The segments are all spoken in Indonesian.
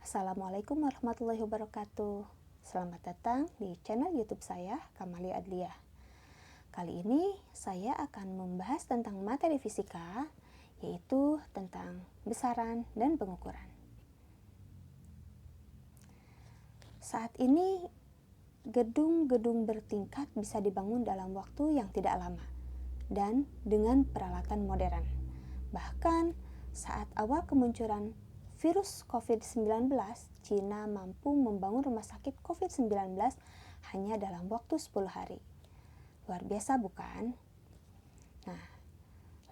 Assalamualaikum warahmatullahi wabarakatuh. Selamat datang di channel YouTube saya, Kamali Adliah. Kali ini saya akan membahas tentang materi fisika, yaitu tentang besaran dan pengukuran. Saat ini, gedung-gedung bertingkat bisa dibangun dalam waktu yang tidak lama dan dengan peralatan modern. Bahkan saat awal kemunculan virus COVID-19, Cina mampu membangun rumah sakit COVID-19 hanya dalam waktu 10 hari. Luar biasa bukan? Nah,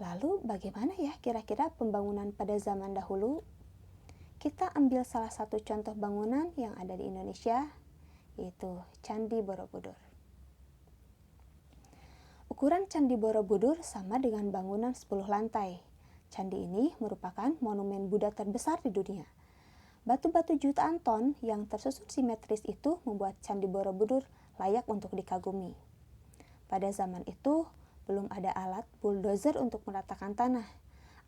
lalu bagaimana ya kira-kira pembangunan pada zaman dahulu? Kita ambil salah satu contoh bangunan yang ada di Indonesia, yaitu Candi Borobudur. Ukuran Candi Borobudur sama dengan bangunan 10 lantai. Candi ini merupakan monumen Buddha terbesar di dunia. Batu-batu jutaan ton yang tersusun simetris itu membuat Candi Borobudur layak untuk dikagumi. Pada zaman itu, belum ada alat bulldozer untuk meratakan tanah.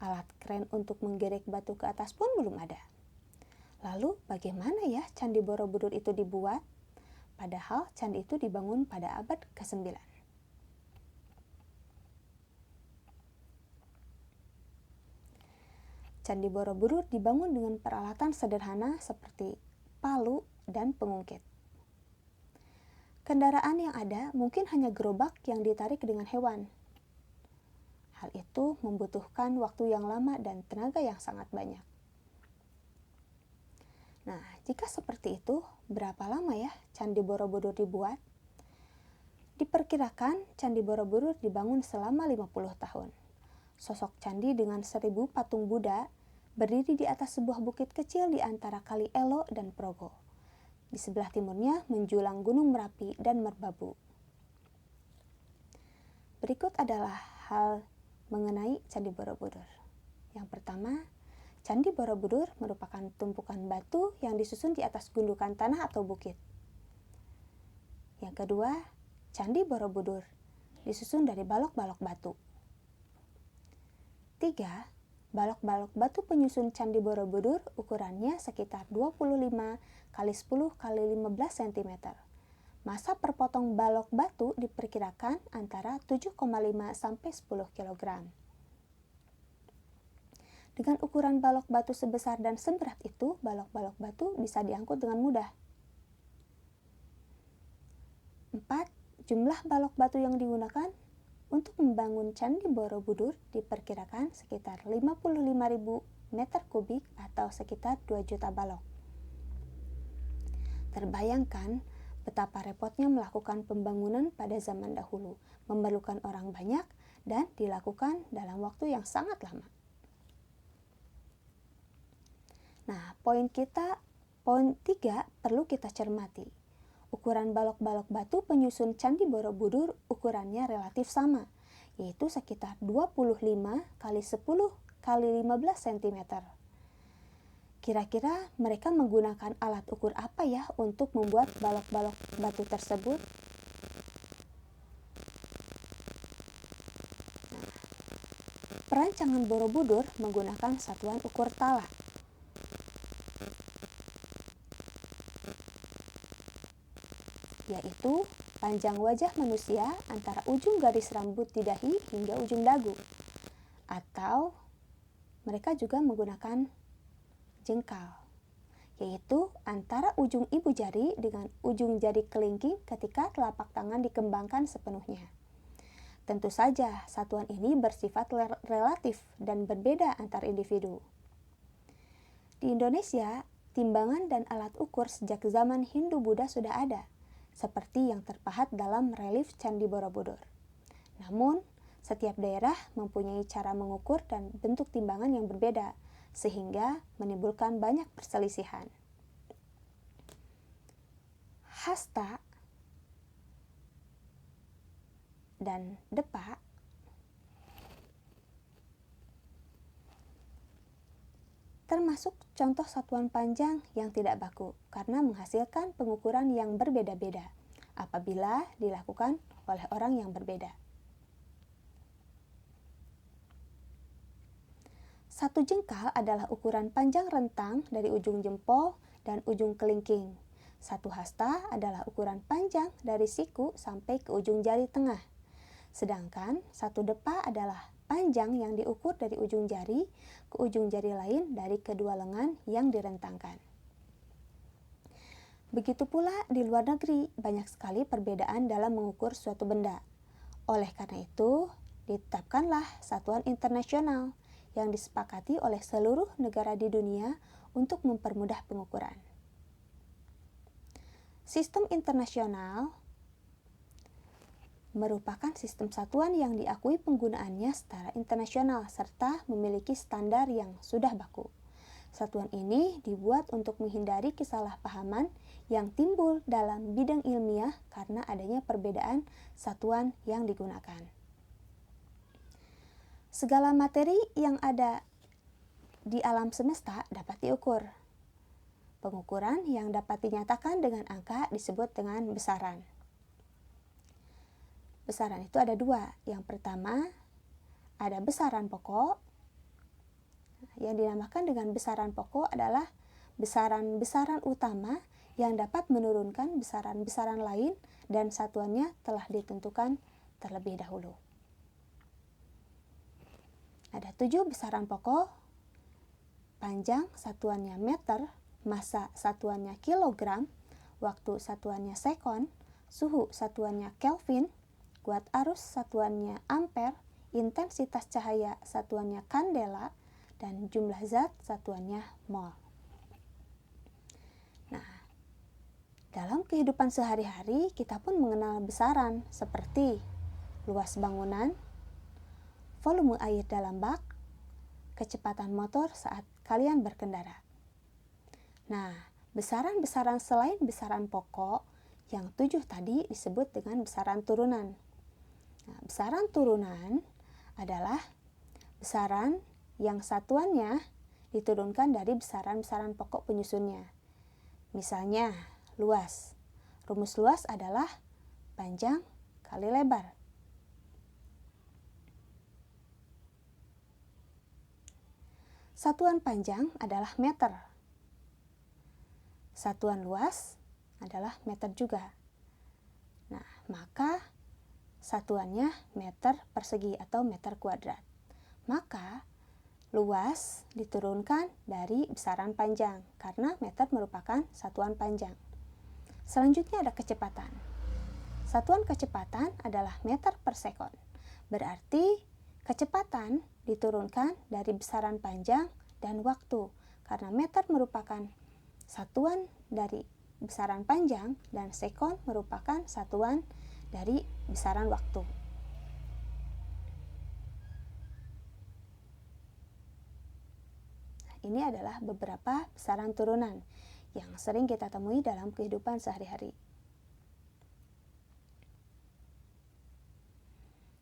Alat kren untuk menggerek batu ke atas pun belum ada. Lalu bagaimana ya Candi Borobudur itu dibuat? Padahal candi itu dibangun pada abad ke-9. Candi Borobudur dibangun dengan peralatan sederhana seperti palu dan pengungkit. Kendaraan yang ada mungkin hanya gerobak yang ditarik dengan hewan. Hal itu membutuhkan waktu yang lama dan tenaga yang sangat banyak. Nah, jika seperti itu, berapa lama ya Candi Borobudur dibuat? Diperkirakan Candi Borobudur dibangun selama 50 tahun. Sosok candi dengan 1000 patung Buddha berdiri di atas sebuah bukit kecil di antara Kali Elo dan Progo. Di sebelah timurnya menjulang Gunung Merapi dan Merbabu. Berikut adalah hal mengenai Candi Borobudur. Yang pertama, Candi Borobudur merupakan tumpukan batu yang disusun di atas gundukan tanah atau bukit. Yang kedua, Candi Borobudur disusun dari balok-balok batu. 3. Balok-balok batu penyusun Candi Borobudur ukurannya sekitar 25 x 10 x 15 cm. Massa per potong balok batu diperkirakan antara 7,5 sampai 10 kg. Dengan ukuran balok batu sebesar dan seberat itu, balok-balok batu bisa diangkut dengan mudah. 4. Jumlah balok batu yang digunakan untuk membangun Candi Borobudur diperkirakan sekitar 55.000 meter kubik atau sekitar 2 juta balok. Terbayangkan betapa repotnya melakukan pembangunan pada zaman dahulu, memerlukan orang banyak dan dilakukan dalam waktu yang sangat lama. Nah, poin 3 perlu kita cermati. Ukuran balok-balok batu penyusun Candi Borobudur ukurannya relatif sama, yaitu sekitar 25 x 10 x 15 cm. Kira-kira mereka menggunakan alat ukur apa ya untuk membuat balok-balok batu tersebut? Perancangan Borobudur menggunakan satuan ukur tala. Yaitu panjang wajah manusia antara ujung garis rambut di dahi hingga ujung dagu. Atau mereka juga menggunakan jengkal, yaitu antara ujung ibu jari dengan ujung jari kelingking ketika telapak tangan dikembangkan sepenuhnya. Tentu saja satuan ini bersifat relatif dan berbeda antar individu. Di Indonesia, timbangan dan alat ukur sejak zaman Hindu-Buddha sudah ada, seperti yang terpahat dalam relief Candi Borobudur. Namun, setiap daerah mempunyai cara mengukur dan bentuk timbangan yang berbeda, sehingga menimbulkan banyak perselisihan. Hasta dan depa termasuk contoh satuan panjang yang tidak baku karena menghasilkan pengukuran yang berbeda-beda apabila dilakukan oleh orang yang berbeda. Satu jengkal adalah ukuran panjang rentang dari ujung jempol dan ujung kelingking. Satu hasta adalah ukuran panjang dari siku sampai ke ujung jari tengah. Sedangkan satu depa adalah panjang yang diukur dari ujung jari ke ujung jari lain dari kedua lengan yang direntangkan. Begitu pula di luar negeri, banyak sekali perbedaan dalam mengukur suatu benda. Oleh karena itu, ditetapkanlah satuan internasional yang disepakati oleh seluruh negara di dunia untuk mempermudah pengukuran. Sistem internasional merupakan sistem satuan yang diakui penggunaannya secara internasional serta memiliki standar yang sudah baku. Satuan ini dibuat untuk menghindari kesalahpahaman yang timbul dalam bidang ilmiah karena adanya perbedaan satuan yang digunakan. Segala materi yang ada di alam semesta dapat diukur. Pengukuran yang dapat dinyatakan dengan angka disebut dengan besaran. Besaran itu ada dua. Yang pertama, ada besaran pokok. Yang dinamakan dengan besaran pokok adalah besaran-besaran utama yang dapat menurunkan besaran-besaran lain dan satuannya telah ditentukan terlebih dahulu. Ada 7 besaran pokok. Panjang satuannya meter, massa satuannya kilogram, waktu satuannya sekon, suhu satuannya Kelvin, kuat arus satuannya ampere, intensitas cahaya satuannya kandela, dan jumlah zat satuannya mol. Nah, dalam kehidupan sehari-hari kita pun mengenal besaran seperti luas bangunan, volume air dalam bak, kecepatan motor saat kalian berkendara. Nah, besaran-besaran selain besaran pokok yang 7 tadi disebut dengan besaran turunan. Nah, besaran turunan adalah besaran yang satuannya diturunkan dari besaran-besaran pokok penyusunnya. Misalnya, luas. Rumus luas adalah panjang kali lebar. Satuan panjang adalah meter. Satuan luas adalah meter juga. Nah, maka satuannya meter persegi atau meter kuadrat. Maka luas diturunkan dari besaran panjang karena meter merupakan satuan panjang. Selanjutnya ada kecepatan. Satuan kecepatan adalah meter per sekon. Berarti kecepatan diturunkan dari besaran panjang dan waktu karena meter merupakan satuan dari besaran panjang dan sekon merupakan satuan dari besaran waktu. Ini adalah beberapa besaran turunan yang sering kita temui dalam kehidupan sehari-hari.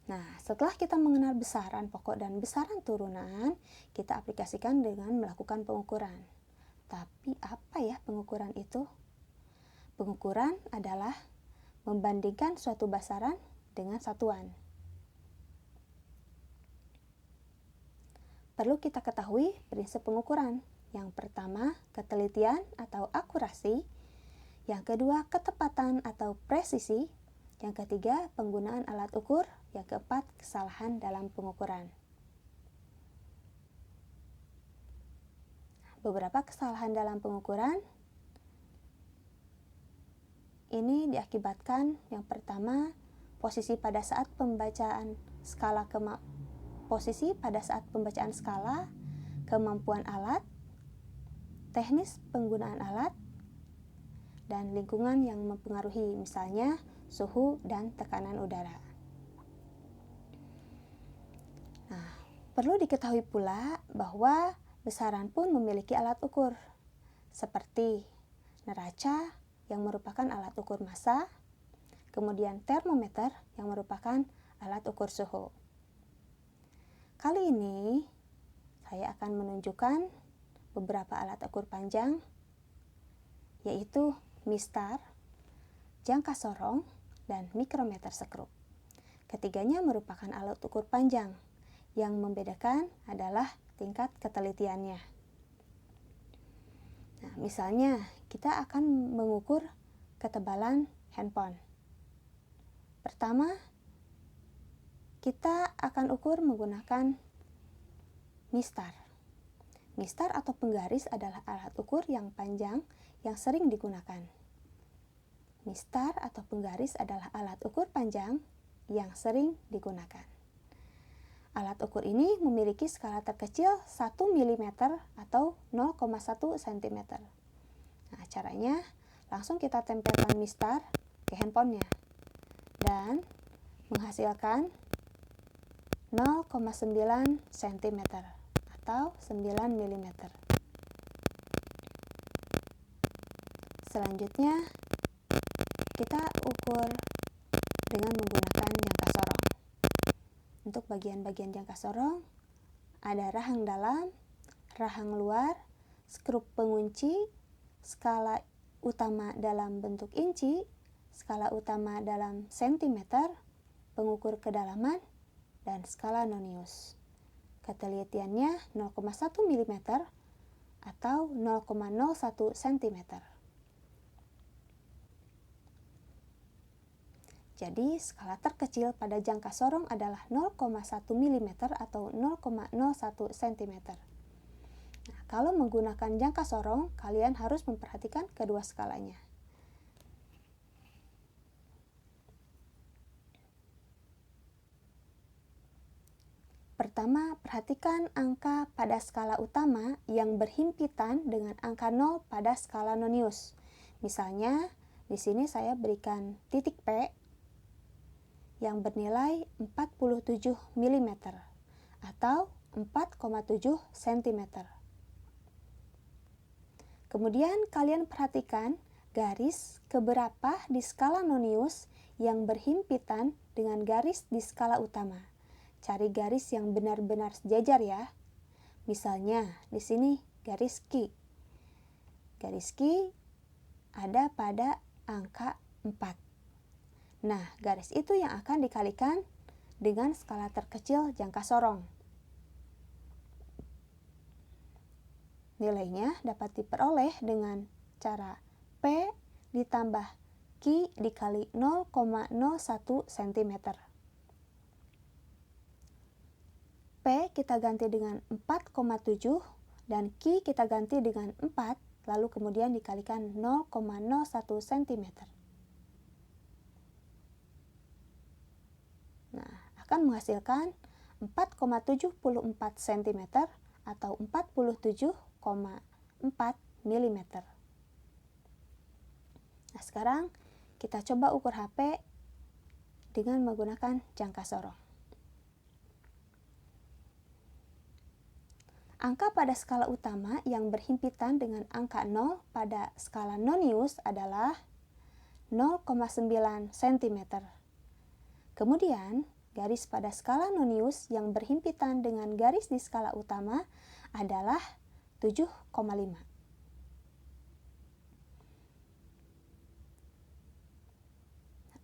Nah, setelah kita mengenal besaran pokok dan besaran turunan, kita aplikasikan dengan melakukan pengukuran. Tapi apa ya pengukuran itu? Pengukuran adalah membandingkan suatu besaran dengan satuan. Perlu kita ketahui prinsip pengukuran. Yang pertama, ketelitian atau akurasi. Yang kedua, ketepatan atau presisi. Yang ketiga, penggunaan alat ukur. Yang keempat, kesalahan dalam pengukuran. Beberapa kesalahan dalam pengukuran ini diakibatkan yang pertama, posisi pada saat pembacaan skala kemampuan alat, teknis penggunaan alat, dan lingkungan yang mempengaruhi, misalnya suhu dan tekanan udara. Nah, perlu diketahui pula bahwa besaran pun memiliki alat ukur, seperti neraca yang merupakan alat ukur massa, kemudian termometer yang merupakan alat ukur suhu. Kali ini saya akan menunjukkan beberapa alat ukur panjang, yaitu mistar, jangka sorong, dan mikrometer sekrup. Ketiganya merupakan alat ukur panjang. Yang membedakan adalah tingkat ketelitiannya. Nah, Misalnya, kita akan mengukur ketebalan handphone. Pertama, kita akan ukur menggunakan mistar. Mistar atau penggaris adalah alat ukur yang panjang yang sering digunakan. Mistar atau penggaris adalah alat ukur panjang yang sering digunakan. Alat ukur ini memiliki skala terkecil 1 mm atau 0,1 cm. Nah, caranya langsung kita tempelkan mistar ke handphonenya dan menghasilkan 0,9 cm atau 9 mm. Selanjutnya, kita ukur dengan menggunakan jangka sorong. Untuk bagian-bagian jangka sorong, ada rahang dalam, rahang luar, skrup pengunci, skala utama dalam bentuk inci, skala utama dalam sentimeter, pengukur kedalaman, dan skala nonius. Ketelitiannya 0,1 mm atau 0,01 cm. Jadi, skala terkecil pada jangka sorong adalah 0,1 mm atau 0,01 cm. Nah, kalau menggunakan jangka sorong, kalian harus memperhatikan kedua skalanya. Pertama, perhatikan angka pada skala utama yang berhimpitan dengan angka 0 pada skala nonius. Misalnya, di sini saya berikan titik P yang bernilai 47 mm atau 4,7 cm. Kemudian kalian perhatikan garis keberapa di skala nonius yang berhimpitan dengan garis di skala utama. Cari garis yang benar-benar sejajar ya. Misalnya di sini garis Q. Garis Q ada pada angka 4. Nah, garis itu yang akan dikalikan dengan skala terkecil jangka sorong. Nilainya dapat diperoleh dengan cara P ditambah Q dikali 0,01 cm. P kita ganti dengan 4,7 dan Q kita ganti dengan 4, lalu kemudian dikalikan 0,01 cm. Nah, akan menghasilkan 4,74 cm atau 47,4 mm. Nah, sekarang kita coba ukur HP dengan menggunakan jangka sorong. Angka pada skala utama yang berhimpitan dengan angka 0 pada skala nonius adalah 0,9 cm. Kemudian, garis pada skala nonius yang berhimpitan dengan garis di skala utama adalah 7,5.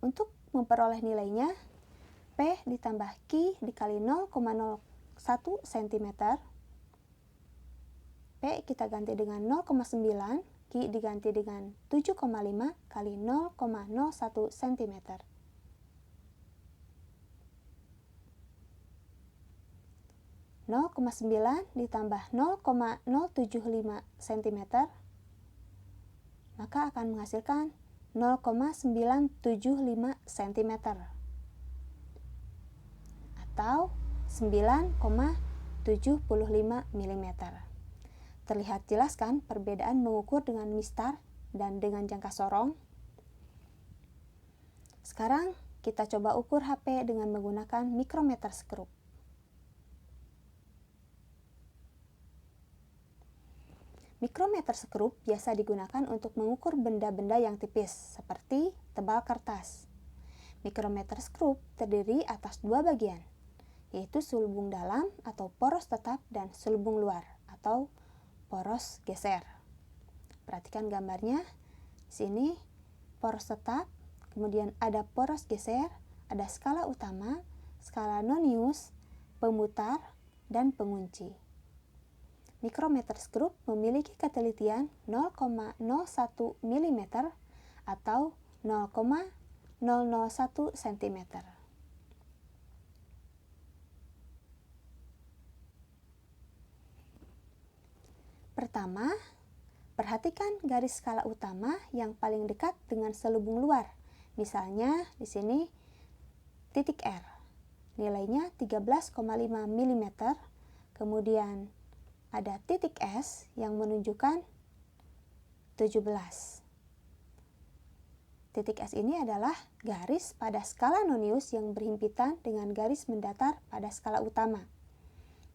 Untuk memperoleh nilainya, P ditambah Q dikali 0,01 cm. P kita ganti dengan 0,9, Q diganti dengan 7,5 kali 0,01 cm. ditambah 0,075 cm, maka akan menghasilkan 0,975 cm atau 9,75 mm. Terlihat jelas kan perbedaan mengukur dengan mistar dan dengan jangka sorong? Sekarang kita coba ukur HP dengan menggunakan mikrometer skrup. Mikrometer skrup biasa digunakan untuk mengukur benda-benda yang tipis, seperti tebal kertas. Mikrometer skrup terdiri atas dua bagian, yaitu selubung dalam atau poros tetap dan selubung luar atau poros geser. Perhatikan gambarnya. Di sini poros tetap, kemudian ada poros geser, ada skala utama, skala nonius, pemutar, dan pengunci. mikrometer skrup memiliki ketelitian 0,01 mm atau 0,001 cm. Pertama, perhatikan garis skala utama yang paling dekat dengan selubung luar. Misalnya di sini titik R. Nilainya 13,5 mm. Kemudian ada titik S yang menunjukkan 17. Titik S ini adalah garis pada skala nonius yang berhimpitan dengan garis mendatar pada skala utama.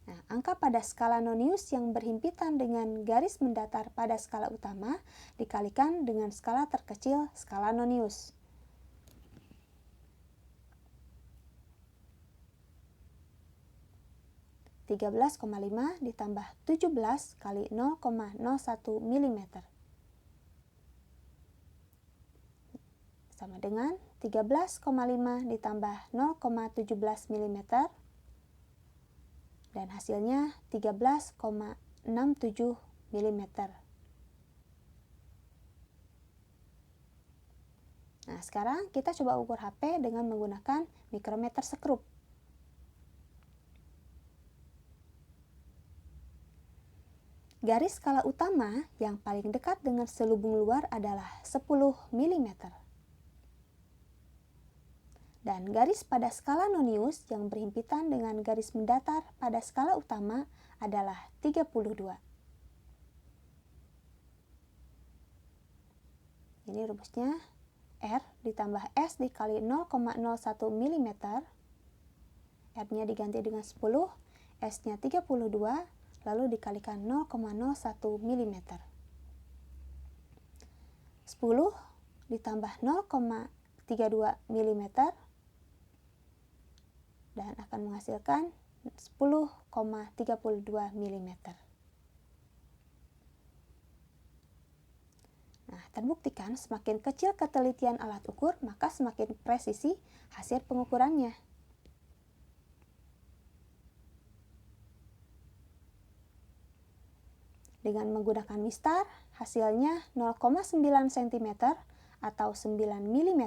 Nah, angka pada skala nonius yang berhimpitan dengan garis mendatar pada skala utama dikalikan dengan skala terkecil skala nonius. (13,5 ditambah 17 kali 0,01 mm) sama dengan 13,5 ditambah 0,17 mm, dan hasilnya 13,67 mm. Nah, sekarang kita coba ukur HP dengan menggunakan mikrometer skrup. Garis skala utama yang paling dekat dengan selubung luar adalah 10 mm. Dan garis pada skala nonius yang berhimpitan dengan garis mendatar pada skala utama adalah 32. Ini rumusnya R ditambah S dikali 0,01 mm. R-nya diganti dengan 10, S-nya 32, lalu dikalikan 0,01 mm. 10 ditambah 0,32 mm dan akan menghasilkan 10,32 mm. Nah, terbuktikan semakin kecil ketelitian alat ukur, maka semakin presisi hasil pengukurannya. Dengan menggunakan mistar, hasilnya 0,9 cm atau 9 mm.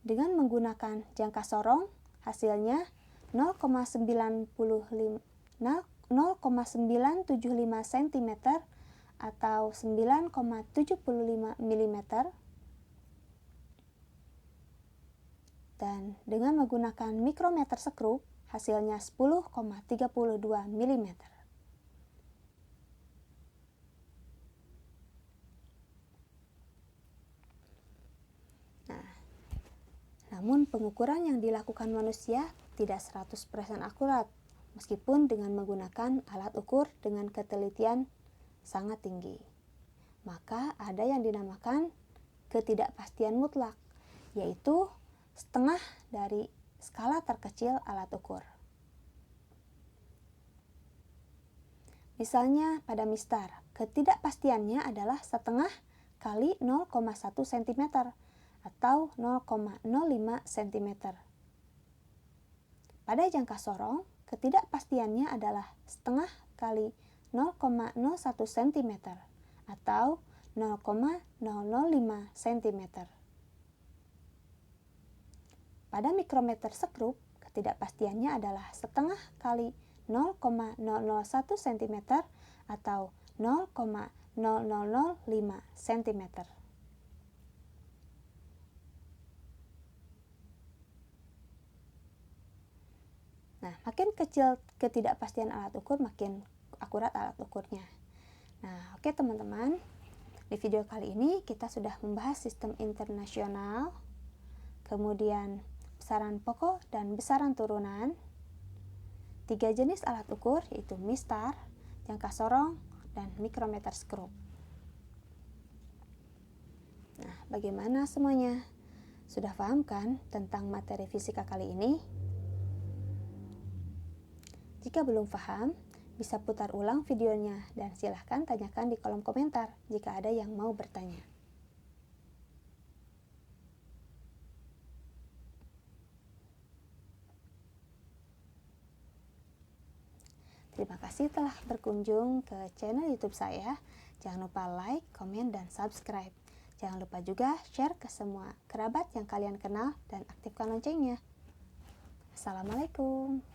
Dengan menggunakan jangka sorong, hasilnya 0,975 cm atau 9,75 mm. Dan dengan menggunakan mikrometer skrup, hasilnya 10,32 mm. Namun pengukuran yang dilakukan manusia tidak 100% akurat, meskipun dengan menggunakan alat ukur dengan ketelitian sangat tinggi. Maka ada yang dinamakan ketidakpastian mutlak, yaitu setengah dari skala terkecil alat ukur. Misalnya pada mistar, ketidakpastiannya adalah setengah kali 0,1 cm atau 0,05 cm. Pada jangka sorong, ketidakpastiannya adalah setengah kali 0,01 cm atau 0,005 cm. Pada mikrometer skrup, ketidakpastiannya adalah setengah kali 0,001 cm atau 0,0005 cm. Nah, makin kecil ketidakpastian alat ukur, makin akurat alat ukurnya. Nah, oke teman-teman. Di video kali ini kita sudah membahas sistem internasional, kemudian besaran pokok dan besaran turunan, 3 jenis alat ukur yaitu mistar, jangka sorong, dan mikrometer skrup. Nah, bagaimana semuanya? Sudah paham kan tentang materi fisika kali ini? Jika belum paham, bisa putar ulang videonya dan silahkan tanyakan di kolom komentar jika ada yang mau bertanya. Terima kasih telah berkunjung ke channel YouTube saya. Jangan lupa like, komen, dan subscribe. Jangan lupa juga share ke semua kerabat yang kalian kenal dan aktifkan loncengnya. Assalamualaikum.